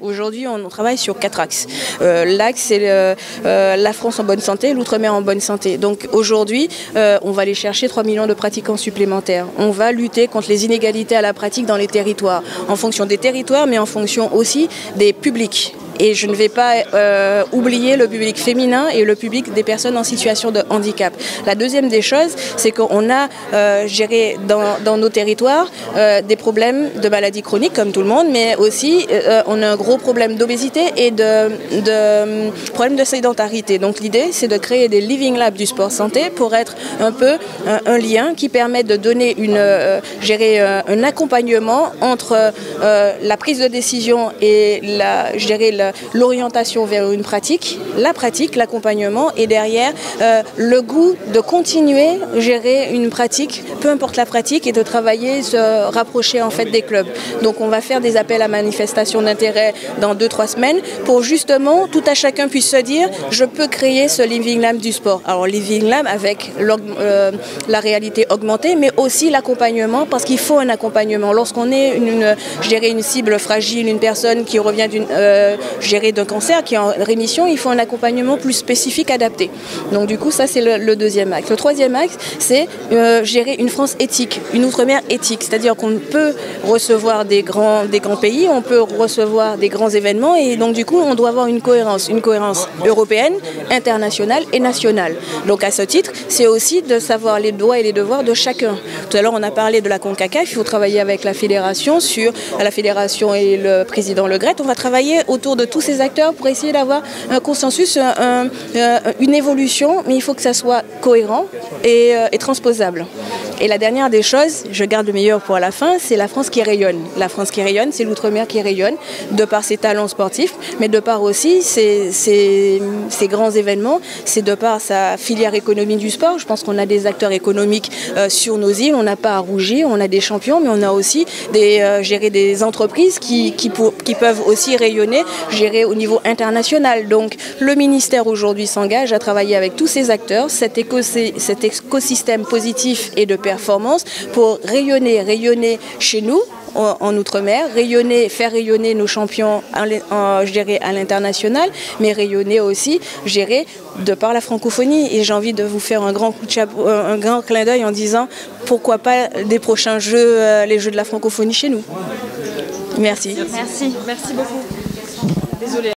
Aujourd'hui, on travaille sur 4 axes. L'axe, c'est la France en bonne santé, l'outre-mer en bonne santé. Donc aujourd'hui, on va aller chercher 3 millions de pratiquants supplémentaires. On va lutter contre les inégalités à la pratique dans les territoires, en fonction des territoires, mais en fonction aussi des publics. Et je ne vais pas oublier le public féminin et le public des personnes en situation de handicap. La deuxième des choses, c'est qu'on a géré dans nos territoires des problèmes de maladies chroniques comme tout le monde, mais aussi on a un gros problème d'obésité et de problèmes de sédentarité. Donc l'idée, c'est de créer des living labs du sport santé pour être un peu un lien qui permet de donner gérer un accompagnement entre la prise de décision et l'orientation vers une pratique, la pratique, l'accompagnement et derrière le goût de continuer à gérer une pratique, peu importe la pratique, et de travailler, se rapprocher en fait des clubs. Donc on va faire des appels à manifestation d'intérêt dans 2-3 semaines pour justement tout à chacun puisse se dire je peux créer ce Living Lab du sport. Alors Living Lab avec la réalité augmentée mais aussi l'accompagnement parce qu'il faut un accompagnement. Lorsqu'on est une cible fragile, une personne qui revient d'un cancer qui est en rémission, il faut un accompagnement plus spécifique, adapté. Donc du coup, ça c'est le deuxième axe. Le troisième axe, c'est gérer une France éthique, une outre-mer éthique. C'est-à-dire qu'on peut recevoir des grands pays, on peut recevoir des grands événements et donc du coup, on doit avoir une cohérence européenne, internationale et nationale. Donc à ce titre, c'est aussi de savoir les droits et les devoirs de chacun. Tout à l'heure, on a parlé de la CONCACAF, il faut travailler avec la fédération et le président Le Gret. On va travailler autour de tous ces acteurs pour essayer d'avoir un consensus, une évolution, mais il faut que ça soit cohérent et transposable. Et la dernière des choses, je garde le meilleur pour la fin, c'est la France qui rayonne. La France qui rayonne, c'est l'outre-mer qui rayonne, de par ses talents sportifs, mais de par aussi ses grands événements, c'est de par sa filière économique du sport. Je pense qu'on a des acteurs économiques sur nos îles, on n'a pas à rougir, on a des champions, mais on a aussi gérer des entreprises qui peuvent aussi rayonner, gérer au niveau international. Donc le ministère aujourd'hui s'engage à travailler avec tous ces acteurs, cet écosystème positif et de performance pour rayonner chez nous, en Outre-mer, faire rayonner nos champions à l'international, mais rayonner aussi, de par la francophonie. Et j'ai envie de vous faire un grand coup de chapeau, un grand clin d'œil en disant pourquoi pas des prochains jeux, les jeux de la francophonie chez nous. Merci. Merci beaucoup. Désolée.